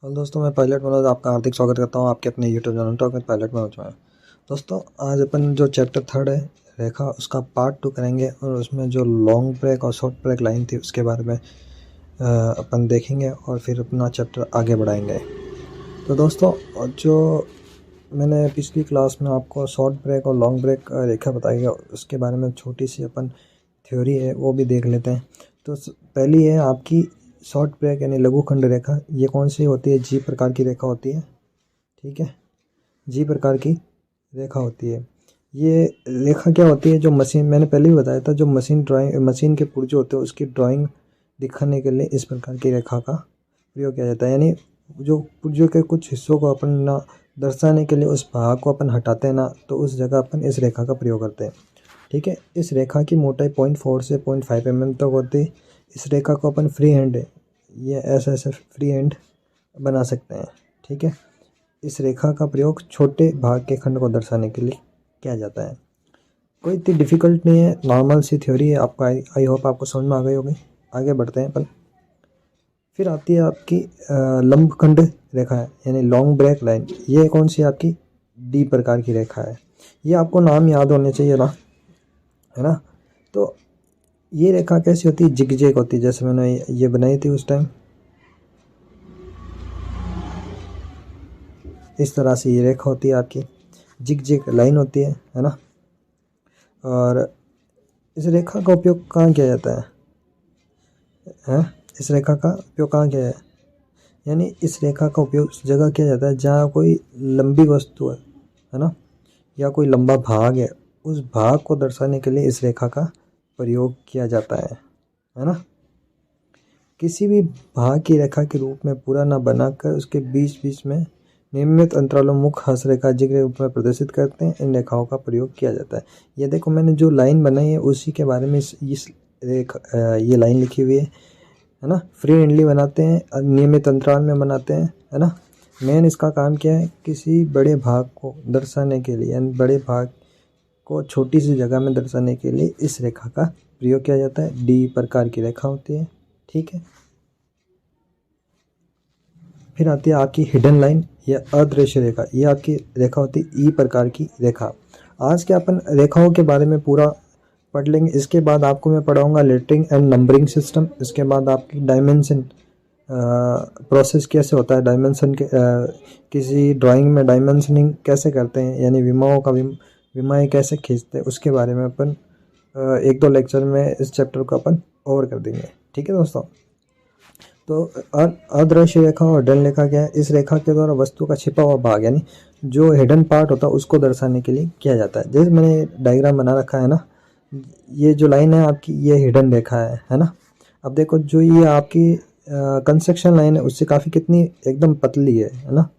Hello दोस्तों, मैं pilot Manoj आपका हार्दिक स्वागत करता हूं आपके अपने YouTube channel talk with pilot Manoj में। दोस्तों, आज अपन जो चैप्टर थर्ड है रेखा, उसका पार्ट 2 करेंगे और उसमें जो लॉन्ग ब्रेक और शॉर्ट ब्रेक लाइन थी उसके बारे में अपन देखेंगे और फिर अपना चैप्टर आगे बढ़ाएंगे। तो दोस्तों, जो मैंने पिछली क्लास में आपको शॉर्ट ब्रेक और लॉन्ग ब्रेक रेखा बताई है उसके बारे में छोटी सी अपन थ्योरी है वो भी देख लेते हैं। तो पहली है आपकी शॉर्ट ब्रेक यानी लघुखंड रेखा। ये कौन सी होती है? जी प्रकार की रेखा होती है। ठीक है, जी प्रकार की रेखा होती है। ये रेखा क्या होती है? जो मशीन, मैंने पहले भी बताया था, जो मशीन के पुर्जे होते हैं उसकी ड्राइंग दिखाने के लिए इस प्रकार की रेखा का प्रयोग किया जाता है। यानी जो पुर्जों के कुछ हिस्सों को अपन ना दर्शाने के लिए उस भाग को अपन हटाते हैं ना, तो उस जगह अपन इस रेखा का प्रयोग करते हैं। ठीक है, इस रेखा की मोटाई 0.4 से 0.5 mm तक होती है। इस रेखा को अपन फ्री हैंड, ये ऐसे फ्री हैंड बना सकते हैं। ठीक है, इस रेखा का प्रयोग छोटे भाग के खंड को दर्शाने के लिए किया जाता है। कोई इतनी डिफ़िकल्ट नहीं है, नॉर्मल सी थ्योरी है। आपका आई होप आपको समझ में आ गई होगी। आगे बढ़ते हैं अपन। फिर आती है आपकी लंबखंड रेखा है यानी लॉन्ग ब्रेक लाइन। ये कौन सी आपकी? डी प्रकार की रेखा है। ये आपको नाम याद होने चाहिए ना, है ना। तो ये रेखा कैसी होती है? जिगजैग होती है, जैसे मैंने ये बनाई थी उस टाइम। इस तरह से ये रेखा होती है आपकी, जिगजैग लाइन होती है ना। और इस रेखा का उपयोग कहाँ किया जाता है? इस रेखा का उपयोग कहाँ किया है? यानी इस रेखा का उपयोग उस जगह किया जाता है जहाँ कोई लंबी वस्तु है ना, या कोई लंबा भाग है। उस भाग को दर्शाने के लिए इस रेखा का प्रयोग किया जाता है ना। किसी भी भाग की रेखा के रूप में पूरा न बनाकर उसके बीच बीच में नियमित अंतरालों मुख्य हस्तरेखा जिग्र रूप में प्रदर्शित करते हैं। इन रेखाओं का प्रयोग किया जाता है। ये देखो, मैंने जो लाइन बनाई है उसी के बारे में इस रेखा ये लाइन लिखी हुई है ना। फ्री हैंडली बनाते हैं, नियमित अंतराल में बनाते हैं, है ना। मेन इसका काम क्या है? किसी बड़े भाग को दर्शाने के लिए, यानी बड़े भाग को छोटी सी जगह में दर्शाने के लिए इस रेखा का प्रयोग किया जाता है। डी प्रकार की रेखा होती है। ठीक है, फिर आती है आपकी हिडन लाइन या अदृश्य रेखा। ये आपकी रेखा होती है ई प्रकार की रेखा। आज के अपन रेखाओं के बारे में पूरा पढ़ लेंगे। इसके बाद आपको मैं पढ़ाऊंगा लेटरिंग एंड नंबरिंग सिस्टम। इसके बाद आपकी डायमेंशन प्रोसेस कैसे होता है, डायमेंशन के किसी ड्राइंग में डायमेंशनिंग कैसे करते हैं, यानी विमाओं का विमाएँ कैसे खींचते हैं, उसके बारे में अपन एक दो लेक्चर में इस चैप्टर को अपन ओवर कर देंगे। ठीक है दोस्तों। तो अदृश्य रेखा और हिडन रेखा क्या है? इस रेखा के द्वारा वस्तु का छिपा हुआ भाग यानी जो हिडन पार्ट होता है उसको दर्शाने के लिए किया जाता है। जैसे मैंने डायग्राम बना रखा है ना, ये जो लाइन है आपकी ये हिडन रेखा है ना। अब देखो, जो ये आपकी कंस्ट्रक्शन लाइन है उससे काफ़ी कितनी एकदम पतली है ना।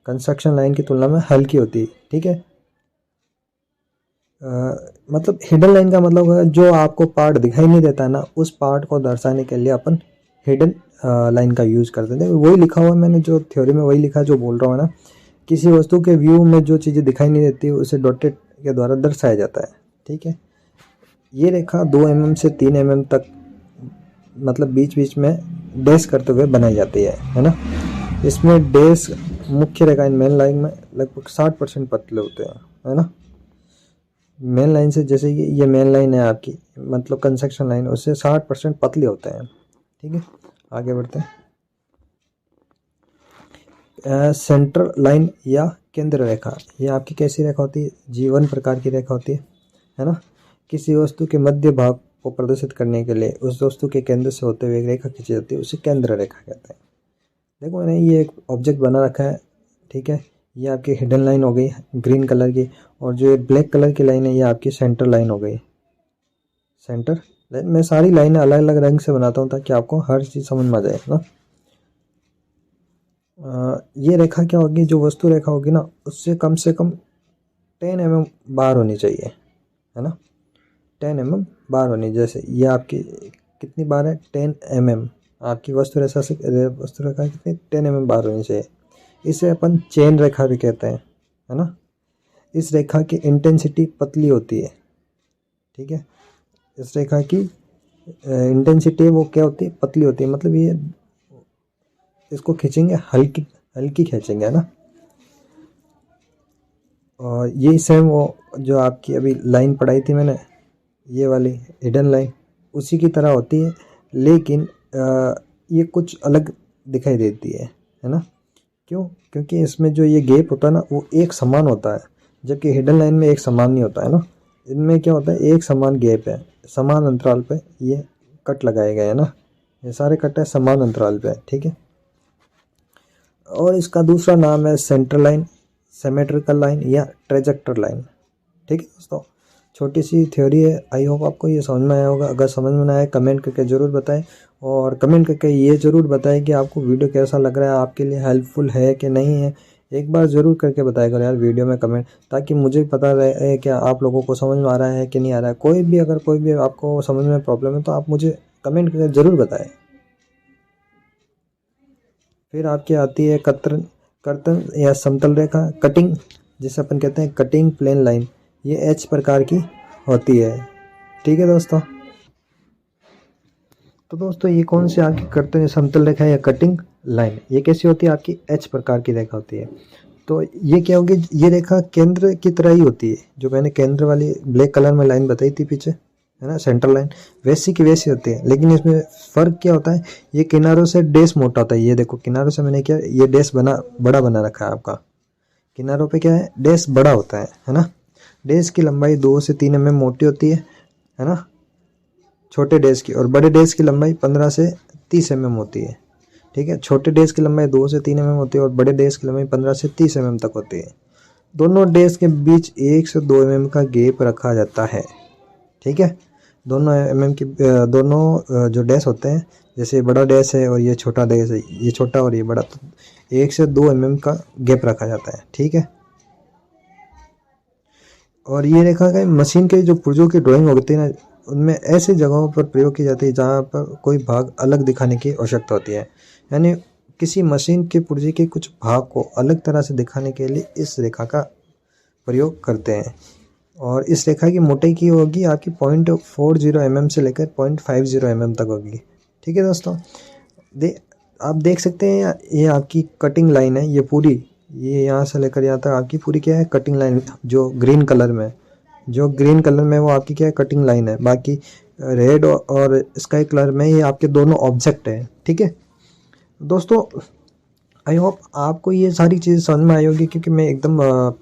कंस्ट्रक्शन लाइन की तुलना में हल्की होती है। ठीक है, मतलब हिडन लाइन का मतलब है जो आपको पार्ट दिखाई नहीं देता है ना, उस पार्ट को दर्शाने के लिए अपन हिडन लाइन का यूज़ करते थे। वही लिखा हुआ है मैंने जो थ्योरी में, वही लिखा है जो बोल रहा हूँ ना। किसी वस्तु के व्यू में जो चीज़ें दिखाई नहीं देती उसे डॉटेड के द्वारा दर्शाया जाता है। ठीक है, ये रेखा 2 mm से 3 mm तक, मतलब बीच बीच में डैश करते हुए बनाई जाती है ना। इसमें डैश मुख्य रेखा मेन लाइन में लगभग 60% पतले होते हैं, है ना। मेन लाइन से, जैसे कि ये मेन लाइन है आपकी, मतलब कंस्ट्रक्शन लाइन, उससे 60% पतले होते हैं। ठीक है, आगे बढ़ते हैं। सेंटर लाइन या केंद्र रेखा, ये आपकी कैसी रेखा होती है? जीवन प्रकार की रेखा होती है ना। किसी वस्तु के मध्य भाग को प्रदर्शित करने के लिए उस वस्तु के केंद्र से होते हुए एक रेखा खींची जाती है, उसे केंद्र रेखा कहते हैं। देखो, मैंने ये एक ऑब्जेक्ट बना रखा है। ठीक है, ये आपकी हिडन लाइन हो गई ग्रीन कलर की, और जो ये ब्लैक कलर की लाइन है ये आपकी सेंटर लाइन हो गई। सेंटर लाइन, मैं सारी लाइनें अलग अलग रंग से बनाता हूँ ताकि आपको हर चीज़ समझ में आ जाए ना। ये रेखा क्या होगी? जो वस्तु रेखा होगी ना उससे कम 10 mm बाहर होनी चाहिए, है ना। 10 mm बाहर होनी, जैसे ये आपकी कितनी बार है? 10 mm। आपकी वस्तु रेखा से वस्तु रेखा कितनी? 10 mm बाहर होनी चाहिए। इसे अपन चेन रेखा भी कहते हैं, है ना। इस रेखा की इंटेंसिटी पतली होती है। ठीक है, इस रेखा की इंटेंसिटी वो क्या होती है? पतली होती है। मतलब ये इसको खींचेंगे हल्की हल्की खींचेंगे, है ना। और यही सेम वो जो आपकी अभी लाइन पढ़ाई थी मैंने, ये वाली हिडन लाइन उसी की तरह होती है, लेकिन ये कुछ अलग दिखाई देती है ना। क्यों? क्योंकि इसमें जो ये गैप होता है ना वो एक समान होता है, जबकि हिडन लाइन में एक समान नहीं होता है ना। इनमें क्या होता है, एक समान गैप है, समान अंतराल पे ये कट लगाए गए हैं ना, ये सारे कट है समान अंतराल पे, ठीक है। और इसका दूसरा नाम है सेंटर लाइन, सिमेट्रिकल लाइन या ट्रेजेक्टर लाइन, ठीक है दोस्तों। छोटी सी थ्योरी है, आई होप आपको ये समझ में आया होगा। अगर समझ में ना आए कमेंट करके ज़रूर बताएं, और कमेंट करके ये ज़रूर बताएं कि आपको वीडियो कैसा लग रहा है, आपके लिए हेल्पफुल है कि नहीं है। एक बार ज़रूर करके बताया करो यार वीडियो में कमेंट, ताकि मुझे पता रहे कि आप लोगों को समझ में आ रहा है कि नहीं आ रहा है। अगर कोई भी आपको समझ में प्रॉब्लम है तो आप मुझे कमेंट करके ज़रूर बताएं। फिर आपकी आती है कर्तन या समतल रेखा, कटिंग, जिसे अपन कहते हैं कटिंग प्लेन लाइन, ये एच प्रकार की होती है, ठीक है दोस्तों। तो दोस्तों ये कौन सी आपकी कर्तन या समतल रेखा या कटिंग लाइन, ये कैसी होती है, आपकी एच प्रकार की रेखा होती है। तो ये क्या होगी, ये रेखा केंद्र की तरह ही होती है, जो मैंने केंद्र वाली ब्लैक कलर में लाइन बताई थी पीछे, है ना, सेंटर लाइन, वैसी की वैसी होती है। लेकिन इसमें फ़र्क क्या होता है, ये किनारों से डैश मोटा होता है। ये देखो किनारों से मैंने क्या, ये डैश बड़ा बना रखा है आपका, किनारों पे क्या है, डैश बड़ा होता है ना। डैश की लंबाई 2 से 3 mm मोटी होती है ना, छोटे डैश की। और बड़े डैश की लंबाई 15 से 30 mm होती है, ठीक है। छोटे डैश की लंबाई 2 से 3 mm होती है और बड़े डैश की लंबाई 15 से 30 mm तक होती है। दोनों डैश के बीच 1 से 2 mm का गैप रखा जाता है, ठीक है। दोनों दोनों जो डैश होते हैं, जैसे बड़ा डैश है और ये छोटा डैश है, ये छोटा और ये बड़ा, तो 1 से 2 mm का गैप रखा जाता है, ठीक है। और ये रेखा का मशीन के जो पुर्जों की ड्राइंग होती है ना, उनमें ऐसी जगहों पर प्रयोग की जाती है जहाँ पर कोई भाग अलग दिखाने की आवश्यकता होती है। यानी किसी मशीन के पुर्जे के कुछ भाग को अलग तरह से दिखाने के लिए इस रेखा का प्रयोग करते हैं। और इस रेखा की मोटाई की होगी आपकी 0.40 mm से लेकर 0.50 mm तक होगी, ठीक है दोस्तों। आप देख सकते हैं ये आपकी कटिंग लाइन है, ये पूरी, ये यहाँ से लेकर यहाँ तक आपकी पूरी क्या है, कटिंग लाइन। जो ग्रीन कलर में वो आपकी क्या है, कटिंग लाइन है। बाकी रेड और स्काई कलर में ये आपके दोनों ऑब्जेक्ट है, ठीक है दोस्तों। आई होप आपको ये सारी चीज़ समझ में आई होगी, क्योंकि मैं एकदम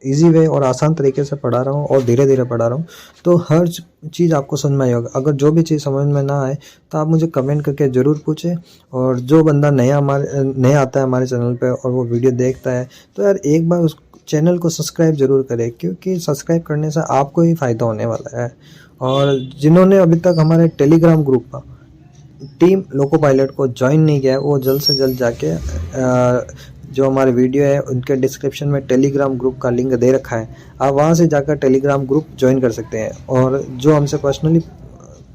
इजी वे और आसान तरीके से पढ़ा रहा हूँ और धीरे धीरे पढ़ा रहा हूँ, तो हर चीज़ आपको समझ में आई होगी। अगर जो भी चीज़ समझ में ना आए तो आप मुझे कमेंट करके ज़रूर पूछें। और जो बंदा नया आता है हमारे चैनल पे और वो वीडियो देखता है, तो यार एक बार उस चैनल को सब्सक्राइब ज़रूर करें, क्योंकि सब्सक्राइब करने से आपको ही फ़ायदा होने वाला है। और जिन्होंने अभी तक हमारे टेलीग्राम ग्रुप का टीम लोको पायलट को ज्वाइन नहीं किया है, वो जल्द से जल्द जाके जो हमारे वीडियो है उनके डिस्क्रिप्शन में टेलीग्राम ग्रुप का लिंक दे रखा है, आप वहाँ से जाकर टेलीग्राम ग्रुप ज्वाइन कर सकते हैं। और जो हमसे पर्सनली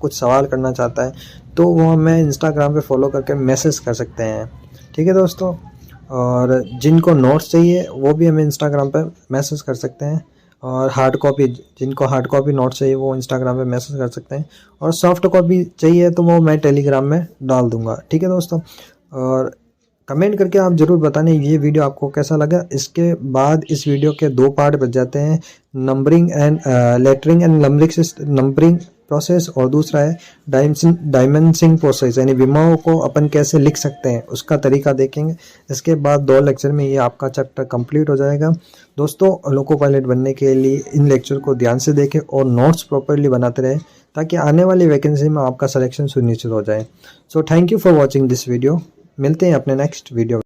कुछ सवाल करना चाहता है तो वो हमें इंस्टाग्राम पे फॉलो करके मैसेज कर सकते हैं, ठीक है दोस्तों। और जिनको नोट्स चाहिए वो भी हमें इंस्टाग्राम पे मैसेज कर सकते हैं। और जिनको हार्ड कॉपी नोट्स चाहिए वो इंस्टाग्राम पे मैसेज कर सकते हैं। और सॉफ्ट कॉपी चाहिए तो वो मैं टेलीग्राम में डाल दूंगा, ठीक है दोस्तों। और कमेंट करके आप ज़रूर बताने ये वीडियो आपको कैसा लगा। इसके बाद इस वीडियो के 2 पार्ट बच जाते हैं, numbering and lettering and numbering process, और दूसरा है डायमेंशनिंग प्रोसेस, यानी विमाओं को अपन कैसे लिख सकते हैं उसका तरीका देखेंगे। इसके बाद 2 लेक्चर में ये आपका चैप्टर कंप्लीट हो जाएगा। दोस्तों लोको पायलट बनने के लिए इन लेक्चर को ध्यान से देखें और नोट्स प्रॉपरली बनाते रहें, ताकि आने वाली वैकेंसी में आपका सिलेक्शन सुनिश्चित हो जाए। So thank you for watching this video. मिलते हैं अपने नेक्स्ट वीडियो।